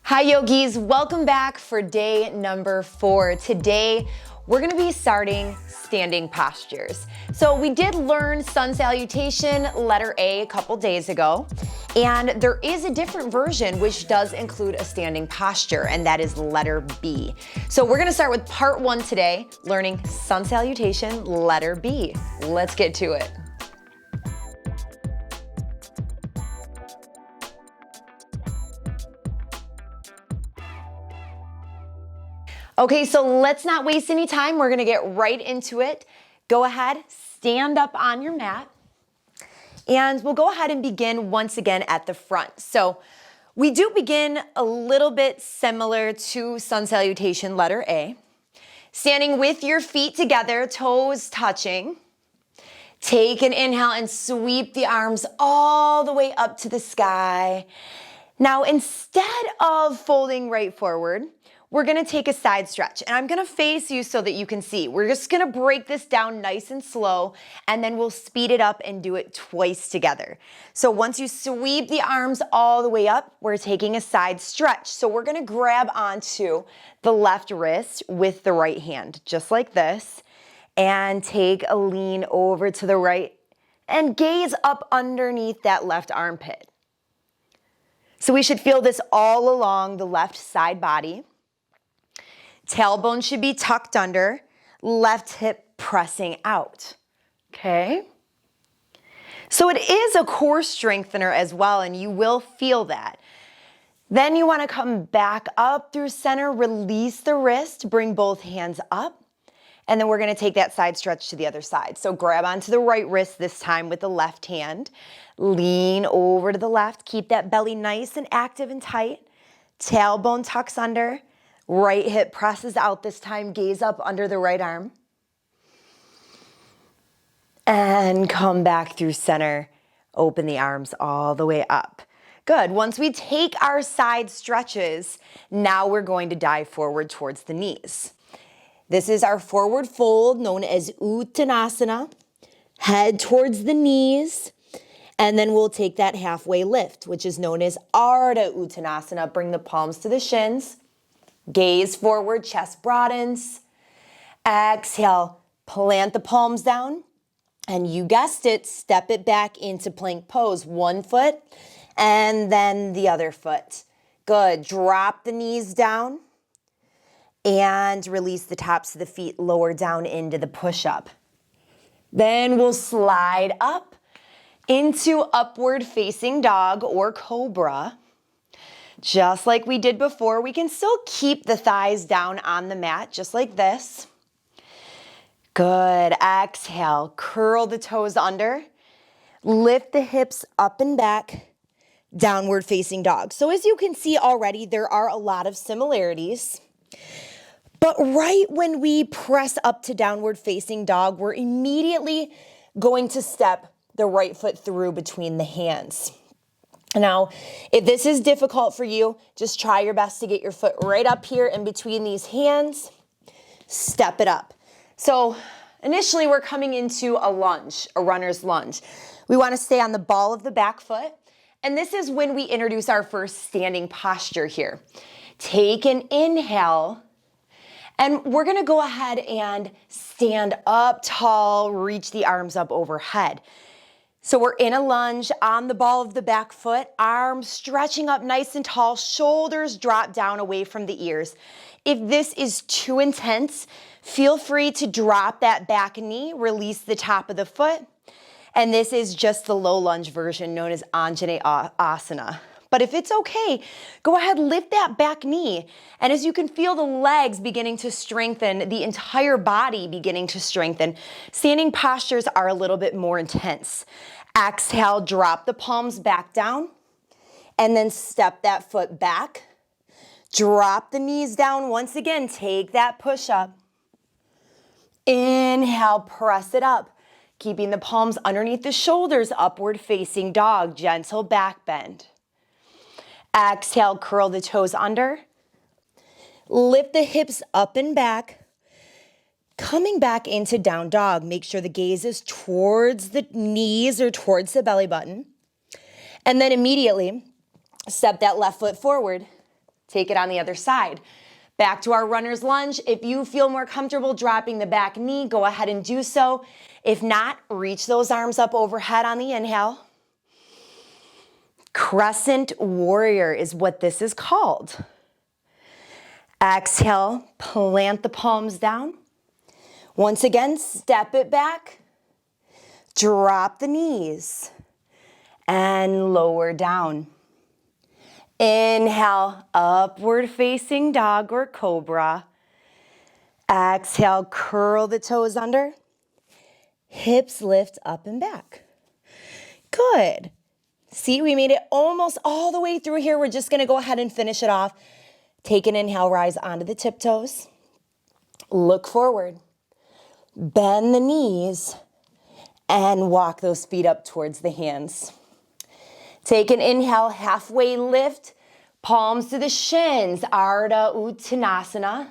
Hi yogis, welcome back for day number 4. Today, we're gonna be starting standing postures. So we did learn Sun Salutation, letter A, a couple days ago, and there is a different version which does include a standing posture, and that is letter B. So we're gonna start with part 1 today, learning Sun Salutation, letter B. Let's get to it. Okay, so let's not waste any time. We're gonna get right into it. Go ahead, stand up on your mat, and we'll go ahead and begin once again at the front. So we do begin a little bit similar to Sun Salutation, letter A. Standing with your feet together, toes touching. Take an inhale and sweep the arms all the way up to the sky. Now, instead of folding right forward, we're gonna take a side stretch, and I'm gonna face you so that you can see. We're just gonna break this down nice and slow, and then we'll speed it up and do it twice together. So once you sweep the arms all the way up, we're taking a side stretch. So we're gonna grab onto the left wrist with the right hand, just like this, and take a lean over to the right and gaze up underneath that left armpit. So we should feel this all along the left side body. Tailbone should be tucked under, left hip pressing out, okay? So it is a core strengthener as well, and you will feel that. Then you wanna come back up through center, release the wrist, bring both hands up, and then we're gonna take that side stretch to the other side. So grab onto the right wrist this time with the left hand, lean over to the left, keep that belly nice and active and tight, tailbone tucks under, right hip presses out this time, gaze up under the right arm. And come back through center, open the arms all the way up. Good, once we take our side stretches, now we're going to dive forward towards the knees. This is our forward fold known as Uttanasana. Head towards the knees, and then we'll take that halfway lift, which is known as Ardha Uttanasana. Bring the palms to the shins. Gaze forward, chest broadens. Exhale, plant the palms down. And you guessed it, step it back into plank pose. One foot and then the other foot. Good, drop the knees down and release the tops of the feet lower down into the push-up. Then we'll slide up into upward facing dog or cobra. Just like we did before, we can still keep the thighs down on the mat, just like this. Good, exhale, curl the toes under, lift the hips up and back, downward facing dog. So as you can see already, there are a lot of similarities. But right when we press up to downward facing dog, we're immediately going to step the right foot through between the hands. Now, if this is difficult for you, just try your best to get your foot right up here in between these hands. Step it up. So initially we're coming into a lunge, a runner's lunge. We want to stay on the ball of the back foot. And this is when we introduce our first standing posture here. Take an inhale, and we're going to go ahead and stand up tall, reach the arms up overhead. So we're in a lunge on the ball of the back foot, arms stretching up nice and tall, shoulders drop down away from the ears. If this is too intense, feel free to drop that back knee, release the top of the foot. And this is just the low lunge version known as Anjaneyasana Asana. But if it's okay, go ahead, lift that back knee. And as you can feel the legs beginning to strengthen, the entire body beginning to strengthen, standing postures are a little bit more intense. Exhale, drop the palms back down, and then step that foot back. Drop the knees down. Once again, take that push up. Inhale, press it up, keeping the palms underneath the shoulders, upward facing dog, gentle back bend. Exhale, curl the toes under. Lift the hips up and back. Coming back into down dog, make sure the gaze is towards the knees or towards the belly button. And then immediately step that left foot forward Take it on the other side. Back to our runner's lunge. If you feel more comfortable dropping the back knee, go ahead and do so. If not, reach those arms up overhead on the inhale. Crescent warrior is what this is called. Exhale, plant the palms down. Once again, step it back. Drop the knees and lower down. Inhale, upward facing dog or cobra. Exhale, curl the toes under. Hips lift up and back. Good. See, we made it almost all the way through here. We're just going to go ahead and finish it off. Take an inhale, rise onto the tiptoes. Look forward. Bend the knees and walk those feet up towards the hands. Take an inhale, halfway lift, palms to the shins, Ardha Uttanasana.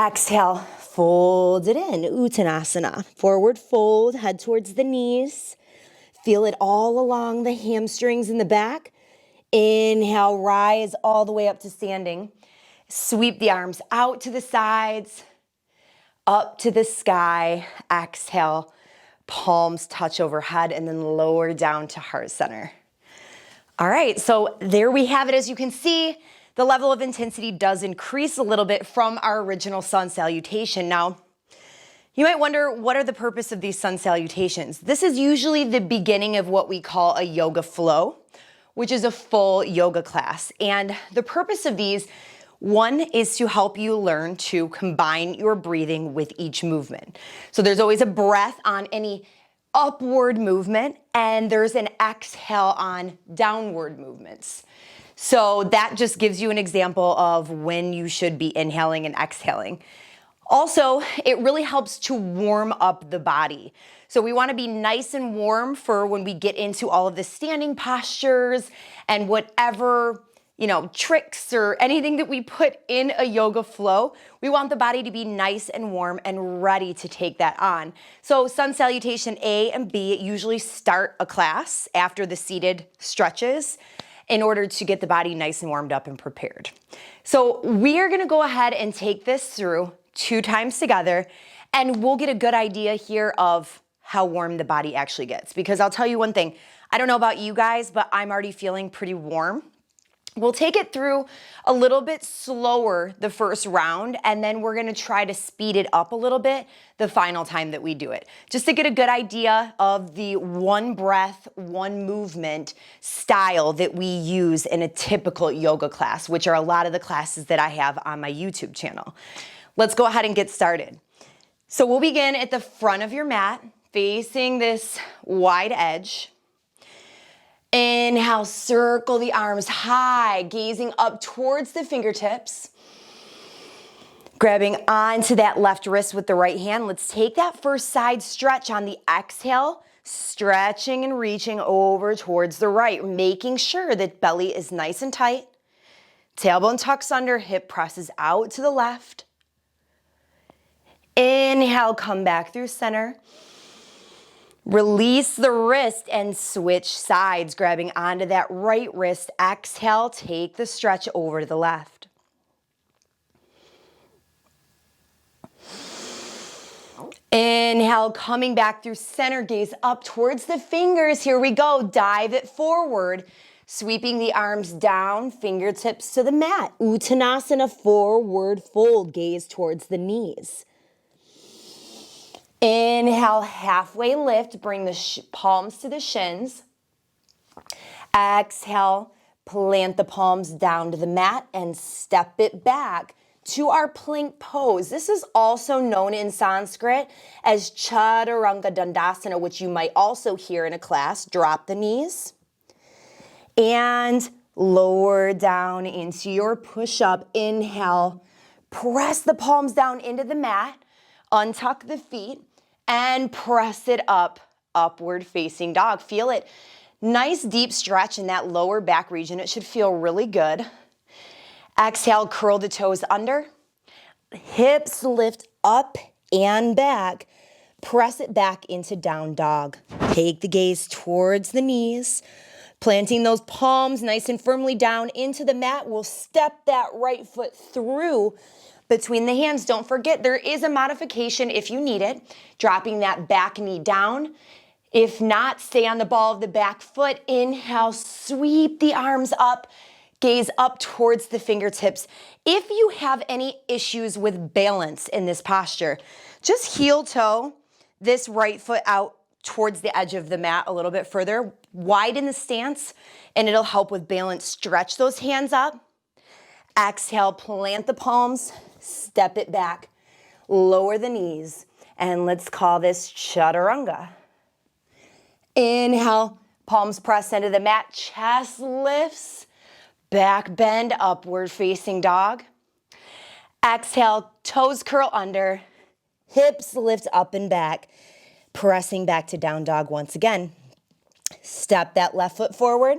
Exhale, fold it in, Uttanasana. Forward fold, head towards the knees. Feel it all along the hamstrings in the back. Inhale, rise all the way up to standing. Sweep the arms out to the sides, up to the sky. Exhale, palms touch overhead and then lower down to heart center. All right, so there we have it. As you can see, the level of intensity does increase a little bit from our original sun salutation. Now, you might wonder, what are the purpose of these sun salutations? This is usually the beginning of what we call a yoga flow, which is a full yoga class. And the purpose of these, one is to help you learn to combine your breathing with each movement. So there's always a breath on any upward movement, and there's an exhale on downward movements. So that just gives you an example of when you should be inhaling and exhaling. Also, it really helps to warm up the body. So we want to be nice and warm for when we get into all of the standing postures and whatever, tricks or anything that we put in a yoga flow. We want the body to be nice and warm and ready to take that on. So Sun Salutation A and B usually start a class after the seated stretches in order to get the body nice and warmed up and prepared. So we are going to go ahead and take this through 2 times together, and we'll get a good idea here of how warm the body actually gets. Because I'll tell you one thing, I don't know about you guys, but I'm already feeling pretty warm. We'll take it through a little bit slower the first round, and then we're gonna try to speed it up a little bit the final time that we do it, just to get a good idea of the one breath, one movement style that we use in a typical yoga class, which are a lot of the classes that I have on my YouTube channel. Let's go ahead and get started. So we'll begin at the front of your mat, facing this wide edge. Inhale, circle the arms high, gazing up towards the fingertips. Grabbing onto that left wrist with the right hand. Let's take that first side stretch on the exhale, stretching and reaching over towards the right, making sure that belly is nice and tight. Tailbone tucks under, hip presses out to the left. Inhale, come back through center. Release the wrist and switch sides, grabbing onto that right wrist. Exhale, take the stretch over to the left. Inhale, coming back through center, gaze up towards the fingers. Here we go, dive it forward. Sweeping the arms down, fingertips to the mat. Uttanasana, forward fold, gaze towards the knees. Inhale, halfway lift, bring the palms to the shins. Exhale, plant the palms down to the mat and step it back to our plank pose. This is also known in Sanskrit as Chaturanga Dandasana, which you might also hear in a class. Drop the knees and lower down into your push-up. Inhale, press the palms down into the mat, untuck the feet, and press it up, upward facing dog. Feel it. Nice deep stretch in that lower back region. It should feel really good. Exhale, curl the toes under. Hips lift up and back. Press it back into down dog. Take the gaze towards the knees. Planting those palms nice and firmly down into the mat, we'll step that right foot through between the hands. Don't forget, there is a modification if you need it, dropping that back knee down. If not, stay on the ball of the back foot. Inhale, sweep the arms up, gaze up towards the fingertips. If you have any issues with balance in this posture, just heel toe this right foot out towards the edge of the mat a little bit further. Widen the stance, and it'll help with balance. Stretch those hands up. Exhale, plant the palms, step it back. Lower the knees, and let's call this chaturanga. Inhale, palms press into the mat, chest lifts, back bend, upward facing dog. Exhale, toes curl under, hips lift up and back, pressing back to down dog once again. Step that left foot forward.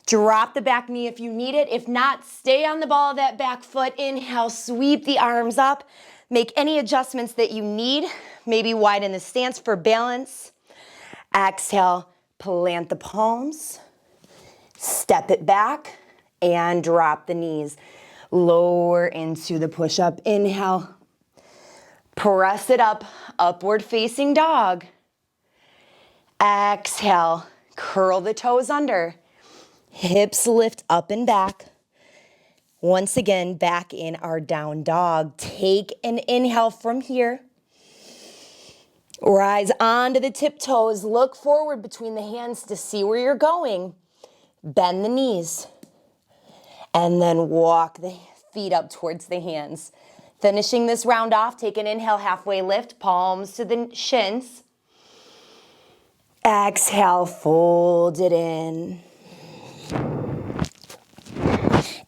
Drop the back knee if you need it. If not, stay on the ball of that back foot. Inhale, sweep the arms up. Make any adjustments that you need. Maybe widen the stance for balance. Exhale, plant the palms. Step it back and drop the knees. Lower into the push-up. Inhale. Press it up, upward facing dog. Exhale, curl the toes under. Hips lift up and back. Once again, back in our down dog. Take an inhale from here. Rise onto the tiptoes. Look forward between the hands to see where you're going. Bend the knees. And then walk the feet up towards the hands. Finishing this round off, take an inhale, halfway lift, palms to the shins. Exhale, fold it in.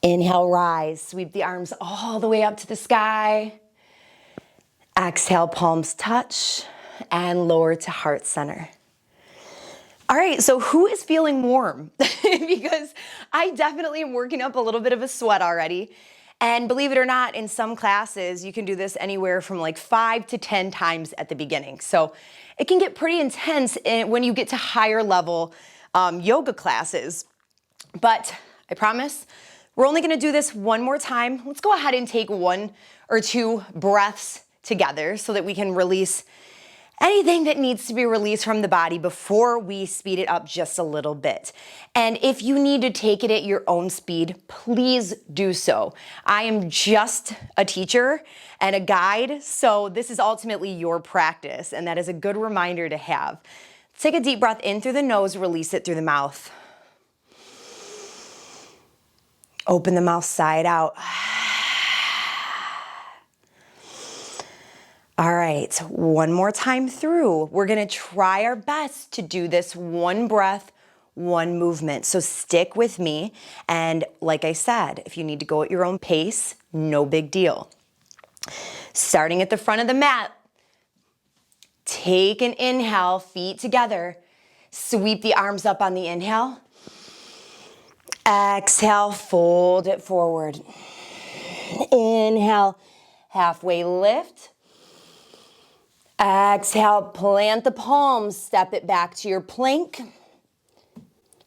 Inhale, rise, sweep the arms all the way up to the sky. Exhale, palms touch, and lower to heart center. All right, so who is feeling warm? Because I definitely am working up a little bit of a sweat already. And believe it or not, in some classes, you can do this anywhere from like 5 to 10 times at the beginning. So it can get pretty intense when you get to higher level yoga classes. But I promise, we're only gonna do this one more time. Let's go ahead and take 1 or 2 breaths together so that we can release anything that needs to be released from the body before we speed it up just a little bit. And if you need to take it at your own speed, please do so. I am just a teacher and a guide, so this is ultimately your practice, and that is a good reminder to have. Take a deep breath in through the nose, release it through the mouth. Open the mouth side out. All right, one more time through. We're gonna try our best to do this one breath, one movement. So stick with me. And like I said, if you need to go at your own pace, no big deal. Starting at the front of the mat, take an inhale, feet together. Sweep the arms up on the inhale. Exhale, fold it forward. Inhale, halfway lift. Exhale, plant the palms, step it back to your plank,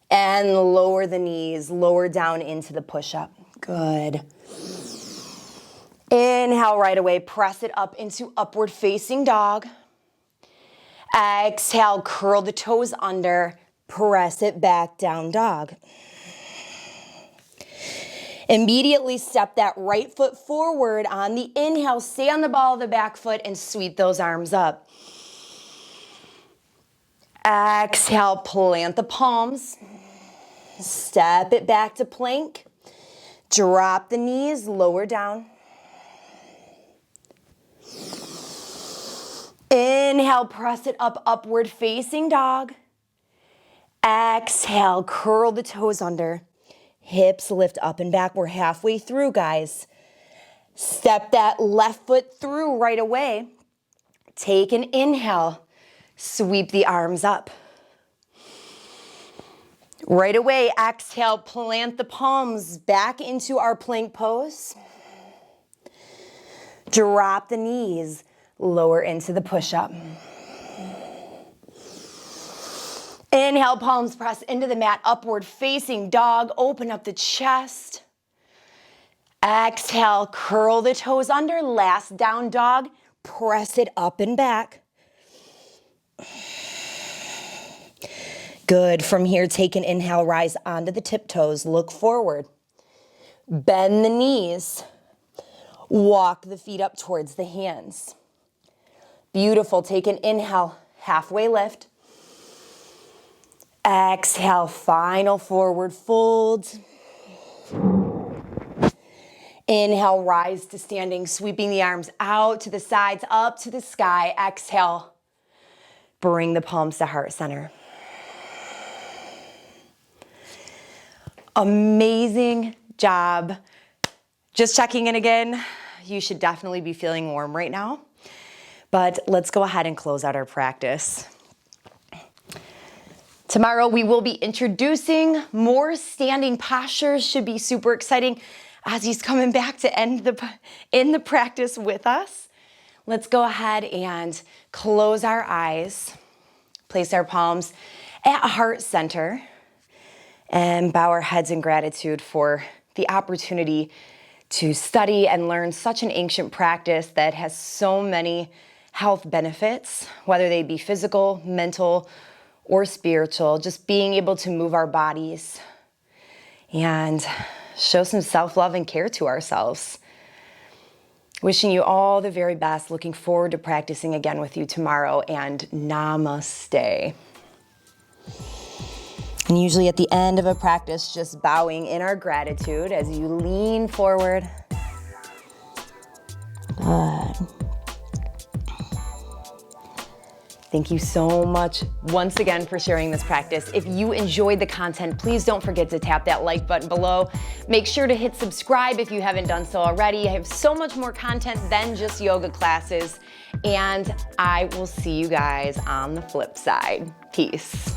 and lower the knees, lower down into the push-up. Good. Inhale right away, press it up into upward facing dog. Exhale, curl the toes under, press it back, down dog. Immediately step that right foot forward on the inhale. Stay on the ball of the back foot and sweep those arms up. Exhale, plant the palms. Step it back to plank. Drop the knees, lower down. Inhale, press it up, upward facing dog. Exhale, curl the toes under. Hips lift up and back. We're halfway through, guys. Step that left foot through right away. Take an inhale. Sweep the arms up. Right away, exhale, plant the palms back into our plank pose. Drop the knees, lower into the push-up. Inhale, palms press into the mat, upward facing dog. Open up the chest. Exhale, curl the toes under. Last down dog. Press it up and back. Good. From here, take an inhale, rise onto the tiptoes. Look forward. Bend the knees. Walk the feet up towards the hands. Beautiful. Take an inhale, halfway lift. Exhale, final forward fold. Inhale, rise to standing, sweeping the arms out to the sides, up to the sky. Exhale, bring the palms to heart center. Amazing job. Just checking in again. You should definitely be feeling warm right now. But let's go ahead and close out our practice. Tomorrow we will be introducing more standing postures. Should be super exciting as he's coming back to end the practice with us. Let's go ahead and close our eyes. Place our palms at heart center and bow our heads in gratitude for the opportunity to study and learn such an ancient practice that has so many health benefits, whether they be physical, mental, or spiritual. Just being able to move our bodies and show some self-love and care to ourselves. Wishing you all the very best. Looking forward to practicing again with you tomorrow, and namaste. And usually at the end of a practice, just bowing in our gratitude as you lean forward. Good. Thank you so much once again for sharing this practice. If you enjoyed the content, please don't forget to tap that like button below. Make sure to hit subscribe if you haven't done so already. I have so much more content than just yoga classes, and I will see you guys on the flip side. Peace.